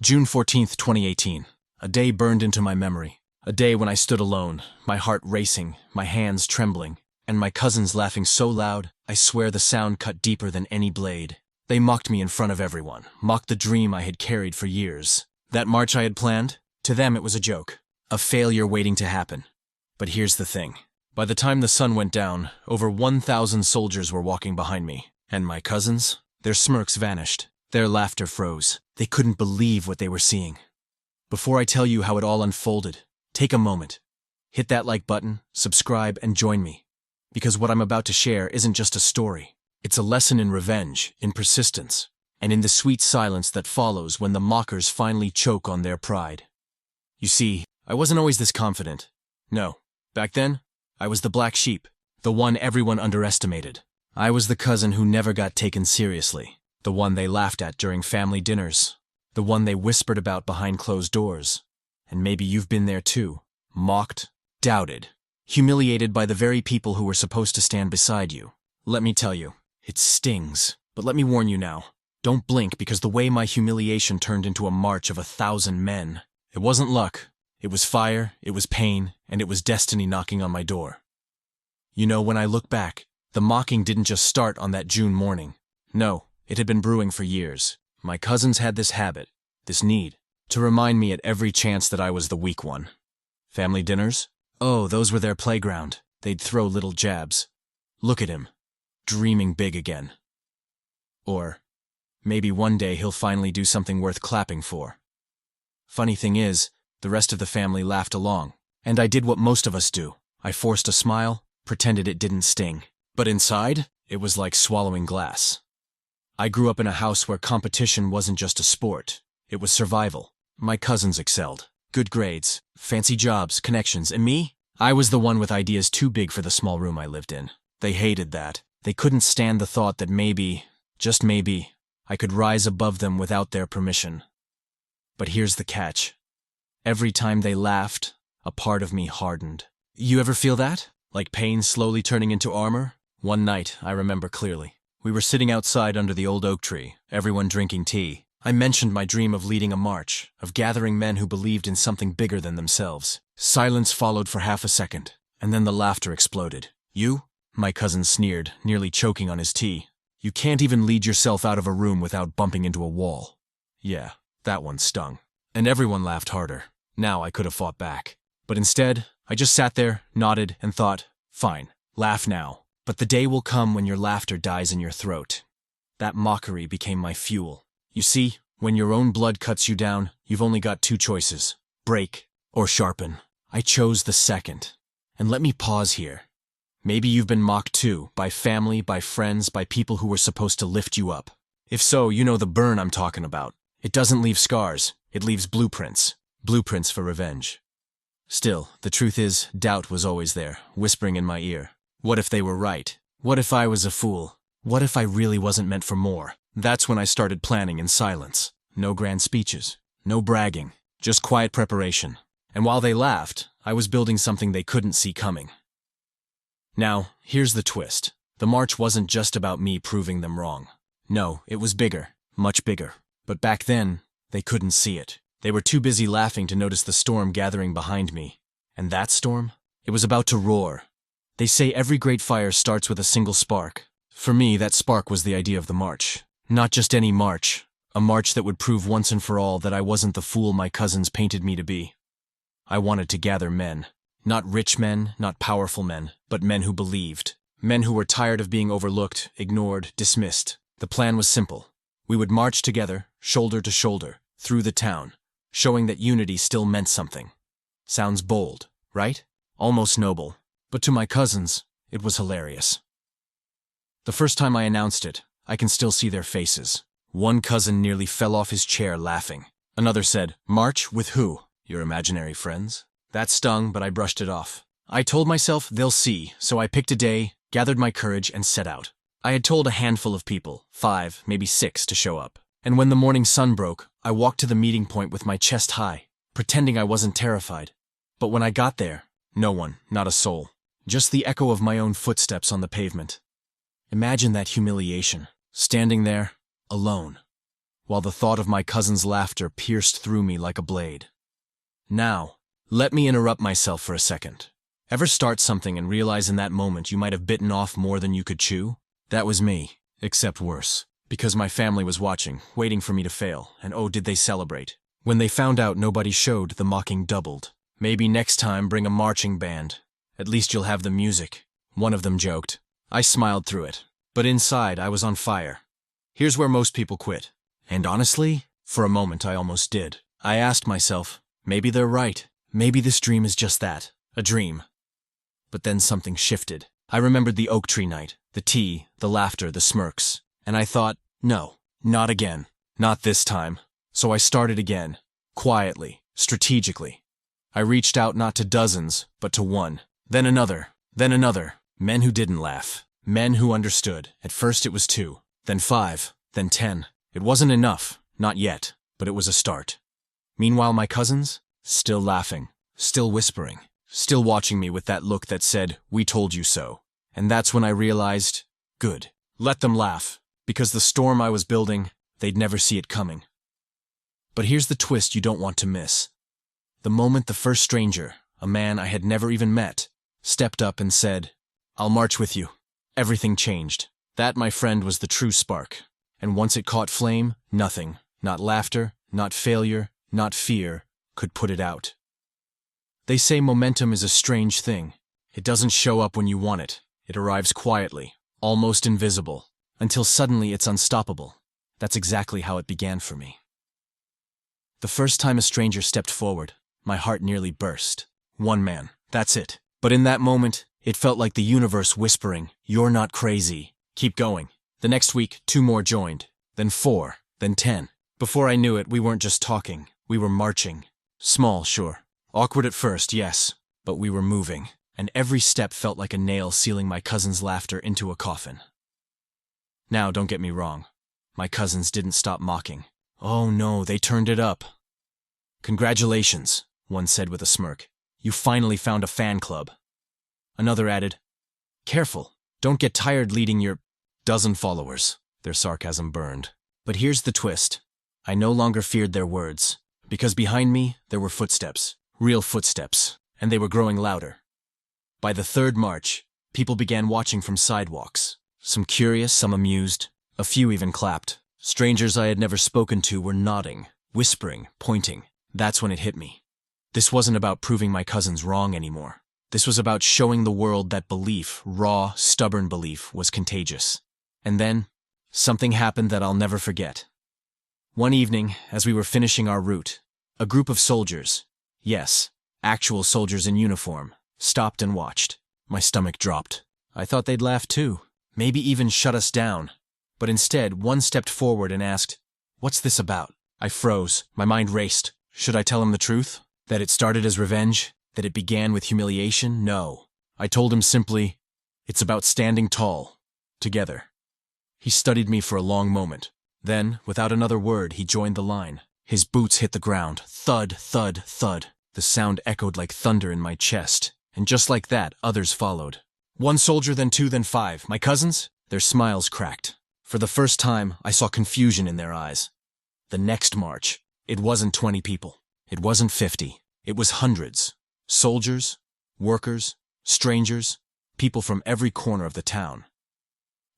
June 14th, 2018. A day burned into my memory. A day when I stood alone, my heart racing, my hands trembling, and my cousins laughing so loud, I swear the sound cut deeper than any blade. They mocked me in front of everyone, mocked the dream I had carried for years. That march I had planned, to them it was a joke, a failure waiting to happen. But here's the thing. By the time the sun went down, over 1,000 soldiers were walking behind me. And my cousins? Their smirks vanished. Their laughter froze. They couldn't believe what they were seeing. Before I tell you how it all unfolded, take a moment. Hit that like button, subscribe, and join me. Because what I'm about to share isn't just a story. It's a lesson in revenge, in persistence, and in the sweet silence that follows when the mockers finally choke on their pride. You see, I wasn't always this confident. No. Back then, I was the black sheep, the one everyone underestimated. I was the cousin who never got taken seriously, the one they laughed at during family dinners, the one they whispered about behind closed doors. And maybe you've been there too, mocked, doubted, humiliated by the very people who were supposed to stand beside you. Let me tell you, it stings, but let me warn you now. Don't blink, because the way my humiliation turned into a march of 1,000 men. It wasn't luck. It was fire, it was pain, and it was destiny knocking on my door. You know, when I look back, the mocking didn't just start on that June morning. No, it had been brewing for years. My cousins had this habit, this need, to remind me at every chance that I was the weak one. Family dinners? Oh, those were their playground. They'd throw little jabs. Look at him, dreaming big again. Or, maybe one day he'll finally do something worth clapping for. Funny thing is, the rest of the family laughed along, and I did what most of us do. I forced a smile, pretended it didn't sting. But inside, it was like swallowing glass. I grew up in a house where competition wasn't just a sport, it was survival. My cousins excelled. Good grades, fancy jobs, connections, and me? I was the one with ideas too big for the small room I lived in. They hated that. They couldn't stand the thought that maybe, just maybe, I could rise above them without their permission. But here's the catch. Every time they laughed, a part of me hardened. You ever feel that? Like pain slowly turning into armor? One night, I remember clearly. We were sitting outside under the old oak tree, everyone drinking tea. I mentioned my dream of leading a march, of gathering men who believed in something bigger than themselves. Silence followed for half a second, and then the laughter exploded. You? My cousin sneered, nearly choking on his tea. You can't even lead yourself out of a room without bumping into a wall. Yeah, that one stung. And everyone laughed harder. Now I could have fought back. But instead, I just sat there, nodded, and thought, fine, laugh now. But the day will come when your laughter dies in your throat. That mockery became my fuel. You see, when your own blood cuts you down, you've only got two choices: break or sharpen. I chose the second. And let me pause here. Maybe you've been mocked too, by family, by friends, by people who were supposed to lift you up. If so, you know the burn I'm talking about. It doesn't leave scars, it leaves blueprints. Blueprints for revenge. Still, the truth is, doubt was always there, whispering in my ear. What if they were right? What if I was a fool? What if I really wasn't meant for more? That's when I started planning in silence. No grand speeches, no bragging, just quiet preparation. And while they laughed, I was building something they couldn't see coming. Now, here's the twist. The march wasn't just about me proving them wrong. No, it was bigger, much bigger. But back then, they couldn't see it. They were too busy laughing to notice the storm gathering behind me. And that storm? It was about to roar. They say every great fire starts with a single spark. For me, that spark was the idea of the march. Not just any march. A march that would prove once and for all that I wasn't the fool my cousins painted me to be. I wanted to gather men. Not rich men, not powerful men, but men who believed. Men who were tired of being overlooked, ignored, dismissed. The plan was simple. We would march together, shoulder to shoulder, through the town, showing that unity still meant something. Sounds bold, right? Almost noble. But to my cousins, it was hilarious. The first time I announced it, I can still see their faces. One cousin nearly fell off his chair laughing. Another said, "March with who? Your imaginary friends?" That stung, but I brushed it off. I told myself they'll see, so I picked a day, gathered my courage, and set out. I had told a handful of people, 5, maybe 6, to show up. And when the morning sun broke, I walked to the meeting point with my chest high, pretending I wasn't terrified. But when I got there, no one, not a soul. Just the echo of my own footsteps on the pavement. Imagine that humiliation, standing there, alone. while the thought of my cousin's laughter pierced through me like a blade. Now, let me interrupt myself for a second. Ever start something and realize in that moment you might have bitten off more than you could chew? That was me, except worse, because my family was watching, waiting for me to fail, and oh, did they celebrate. When they found out nobody showed, the mocking doubled. Maybe next time bring a marching band. At least you'll have the music, one of them joked. I smiled through it, but inside I was on fire. Here's where most people quit. And honestly, for a moment I almost did. I asked myself, maybe they're right. Maybe this dream is just that, a dream. But then something shifted. I remembered the oak tree night, the tea, the laughter, the smirks, and I thought, no, not again. Not this time. So I started again, quietly, strategically. I reached out not to dozens, but to one, then another, men who didn't laugh, men who understood. At first it was 2, then 5, then 10. It wasn't enough, not yet, but it was a start. Meanwhile, my cousins, still laughing, still whispering, still watching me with that look that said, "We told you so." And that's when I realized, good, let them laugh, because the storm I was building, they'd never see it coming. But here's the twist you don't want to miss. The moment the first stranger, a man I had never even met, stepped up and said, "I'll march with you," everything changed. That, my friend, was the true spark. And once it caught flame, nothing, not laughter, not failure, not fear, could put it out. They say momentum is a strange thing. It doesn't show up when you want it. It arrives quietly, almost invisible, until suddenly it's unstoppable. That's exactly how it began for me. The first time a stranger stepped forward, my heart nearly burst. One man, that's it. But in that moment, it felt like the universe whispering, "You're not crazy. Keep going." The next week, 2 more joined, then 4, then 10. Before I knew it, we weren't just talking, we were marching. Small, sure. Awkward at first, yes, but we were moving, and every step felt like a nail sealing my cousin's laughter into a coffin. Now, don't get me wrong. My cousins didn't stop mocking. Oh no, they turned it up. "Congratulations," one said with a smirk. "You finally found a fan club." Another added, "Careful, don't get tired leading your dozen followers." Their sarcasm burned. But here's the twist. I no longer feared their words, because behind me there were footsteps, real footsteps, and they were growing louder. By the 3rd march, people began watching from sidewalks, some curious, some amused, a few even clapped. Strangers I had never spoken to were nodding, whispering, pointing. That's when it hit me. This wasn't about proving my cousins wrong anymore. This was about showing the world that belief, raw, stubborn belief, was contagious. And then, something happened that I'll never forget. One evening, as we were finishing our route, a group of soldiers, yes, actual soldiers in uniform, stopped and watched. My stomach dropped. I thought they'd laugh too, maybe even shut us down. But instead, one stepped forward and asked, "What's this about?" I froze. My mind raced. Should I tell him the truth? That it started as revenge? That it began with humiliation? No. I told him simply, "It's about standing tall, together." He studied me for a long moment. Then, without another word, he joined the line. His boots hit the ground. Thud, thud, thud. The sound echoed like thunder in my chest. And just like that, others followed. 1 soldier, then 2, then 5. My cousins? Their smiles cracked. For the first time, I saw confusion in their eyes. The next march, it wasn't 20 people. It wasn't 50. It was hundreds. Soldiers, workers, strangers, people from every corner of the town.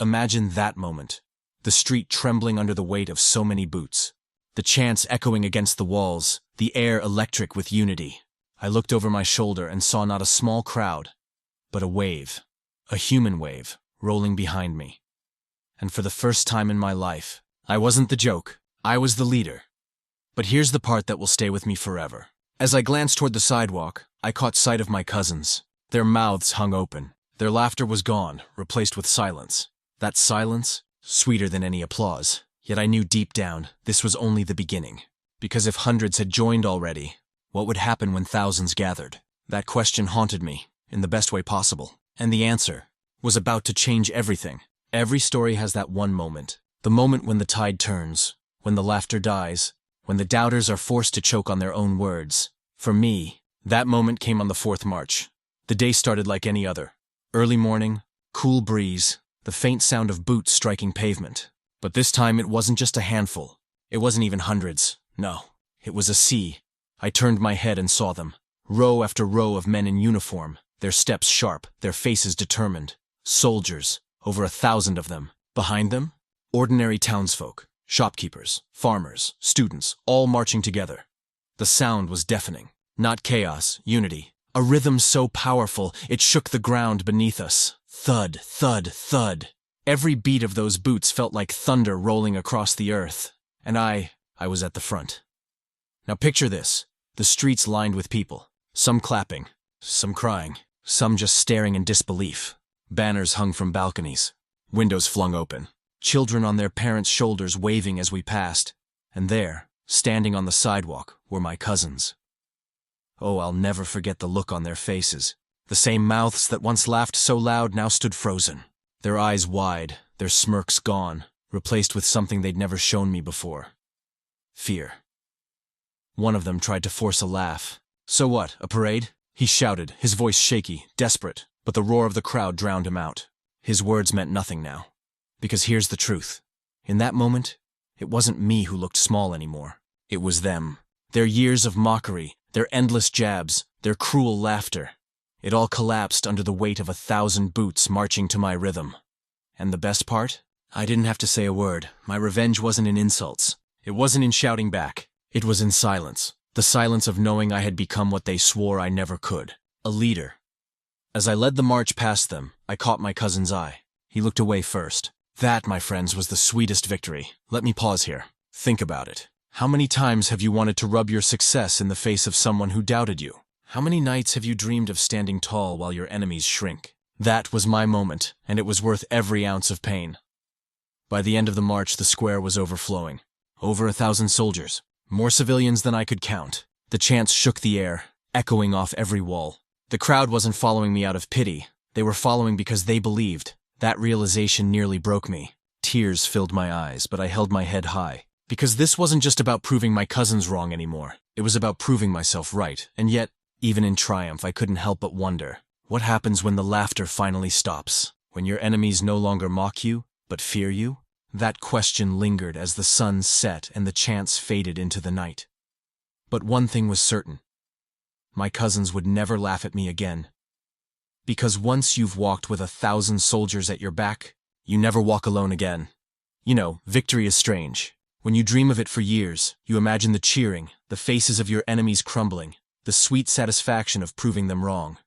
Imagine that moment. The street trembling under the weight of so many boots. The chants echoing against the walls, the air electric with unity. I looked over my shoulder and saw not a small crowd, but a wave, a human wave, rolling behind me. And for the first time in my life, I wasn't the joke, I was the leader. But here's the part that will stay with me forever. As I glanced toward the sidewalk, I caught sight of my cousins. Their mouths hung open. Their laughter was gone, replaced with silence. That silence, sweeter than any applause. Yet I knew deep down, this was only the beginning. Because if hundreds had joined already, what would happen when thousands gathered? That question haunted me, in the best way possible. And the answer was about to change everything. Every story has that one moment. The moment when the tide turns, when the laughter dies, when the doubters are forced to choke on their own words. For me, that moment came on the 4th march. The day started like any other. Early morning, cool breeze, the faint sound of boots striking pavement. But this time it wasn't just a handful. It wasn't even hundreds. No, it was a sea. I turned my head and saw them. Row after row of men in uniform, their steps sharp, their faces determined. Soldiers, over 1,000 of them. Behind them, ordinary townsfolk, shopkeepers, farmers, students, all marching together. The sound was deafening. Not chaos, unity. A rhythm so powerful, it shook the ground beneath us. Thud, thud, thud. Every beat of those boots felt like thunder rolling across the earth. And I was at the front. Now picture this. The streets lined with people. Some clapping, some crying, some just staring in disbelief. Banners hung from balconies. Windows flung open. Children on their parents' shoulders waving as we passed. And there, standing on the sidewalk, were my cousins. Oh, I'll never forget the look on their faces. The same mouths that once laughed so loud now stood frozen. Their eyes wide, their smirks gone, replaced with something they'd never shown me before. Fear. One of them tried to force a laugh. "So what, a parade?" he shouted, his voice shaky, desperate, but the roar of the crowd drowned him out. His words meant nothing now. Because here's the truth. In that moment, it wasn't me who looked small anymore. It was them. Their years of mockery, their endless jabs, their cruel laughter. It all collapsed under the weight of 1,000 boots marching to my rhythm. And the best part? I didn't have to say a word. My revenge wasn't in insults. It wasn't in shouting back. It was in silence. The silence of knowing I had become what they swore I never could. A leader. As I led the march past them, I caught my cousin's eye. He looked away first. That, my friends, was the sweetest victory. Let me pause here. Think about it. How many times have you wanted to rub your success in the face of someone who doubted you? How many nights have you dreamed of standing tall while your enemies shrink? That was my moment, and it was worth every ounce of pain. By the end of the march, the square was overflowing. Over 1,000 soldiers. More civilians than I could count. The chants shook the air, echoing off every wall. The crowd wasn't following me out of pity. They were following because they believed. That realization nearly broke me. Tears filled my eyes, but I held my head high. Because this wasn't just about proving my cousins wrong anymore. It was about proving myself right. And yet, even in triumph, I couldn't help but wonder. What happens when the laughter finally stops? When your enemies no longer mock you, but fear you? That question lingered as the sun set and the chants faded into the night. But one thing was certain. My cousins would never laugh at me again. Because once you've walked with 1,000 soldiers at your back, you never walk alone again. You know, victory is strange. When you dream of it for years, you imagine the cheering, the faces of your enemies crumbling, the sweet satisfaction of proving them wrong.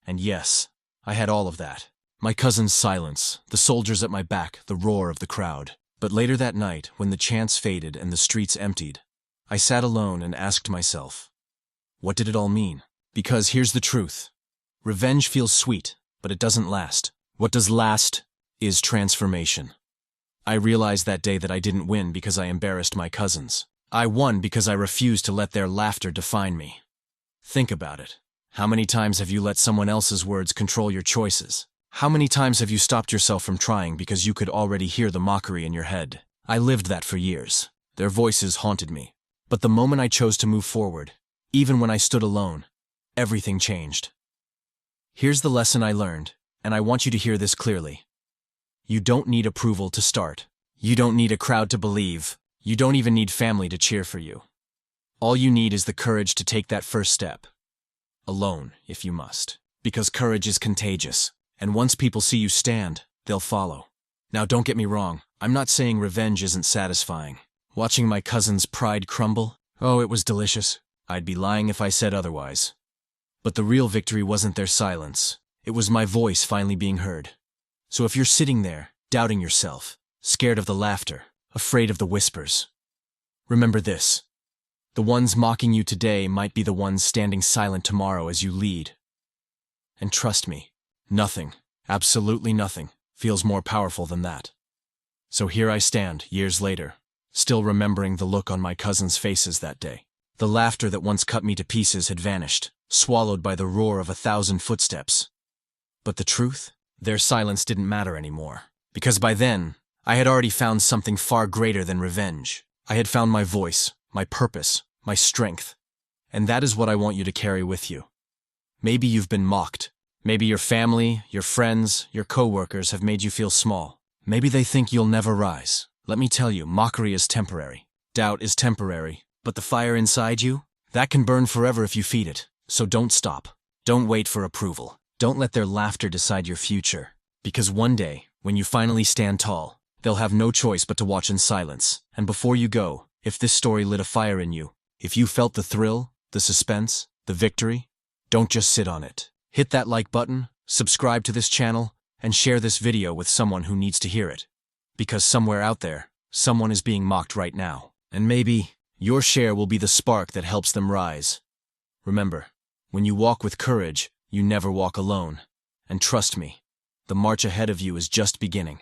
And yes, I had all of that. My cousin's silence, the soldiers at my back, the roar of the crowd. But later that night, when the chants faded and the streets emptied, I sat alone and asked myself, what did it all mean? Because here's the truth. Revenge feels sweet, but it doesn't last. What does last is transformation. I realized that day that I didn't win because I embarrassed my cousins. I won because I refused to let their laughter define me. Think about it. How many times have you let someone else's words control your choices? How many times have you stopped yourself from trying because you could already hear the mockery in your head? I lived that for years. Their voices haunted me. But the moment I chose to move forward, even when I stood alone, everything changed. Here's the lesson I learned, and I want you to hear this clearly. You don't need approval to start. You don't need a crowd to believe. You don't even need family to cheer for you. All you need is the courage to take that first step. Alone, if you must. Because courage is contagious. And once people see you stand, they'll follow. Now don't get me wrong, I'm not saying revenge isn't satisfying. Watching my cousin's pride crumble, oh, it was delicious. I'd be lying if I said otherwise. But the real victory wasn't their silence. It was my voice finally being heard. So if you're sitting there, doubting yourself, scared of the laughter, afraid of the whispers, remember this. The ones mocking you today might be the ones standing silent tomorrow as you lead. And trust me, nothing, absolutely nothing, feels more powerful than that. So here I stand, years later, still remembering the look on my cousins' faces that day. The laughter that once cut me to pieces had vanished, swallowed by the roar of 1,000 footsteps. But the truth? Their silence didn't matter anymore. Because by then, I had already found something far greater than revenge. I had found my voice, my purpose, my strength. And that is what I want you to carry with you. Maybe you've been mocked. Maybe your family, your friends, your coworkers have made you feel small. Maybe they think you'll never rise. Let me tell you, mockery is temporary. Doubt is temporary, but the fire inside you? That can burn forever if you feed it. So don't stop. Don't wait for approval. Don't let their laughter decide your future. Because one day, when you finally stand tall, they'll have no choice but to watch in silence. And before you go, if this story lit a fire in you, if you felt the thrill, the suspense, the victory, don't just sit on it. Hit that like button, subscribe to this channel, and share this video with someone who needs to hear it. Because somewhere out there, someone is being mocked right now. And maybe your share will be the spark that helps them rise. Remember, when you walk with courage, you never walk alone. And trust me, the march ahead of you is just beginning.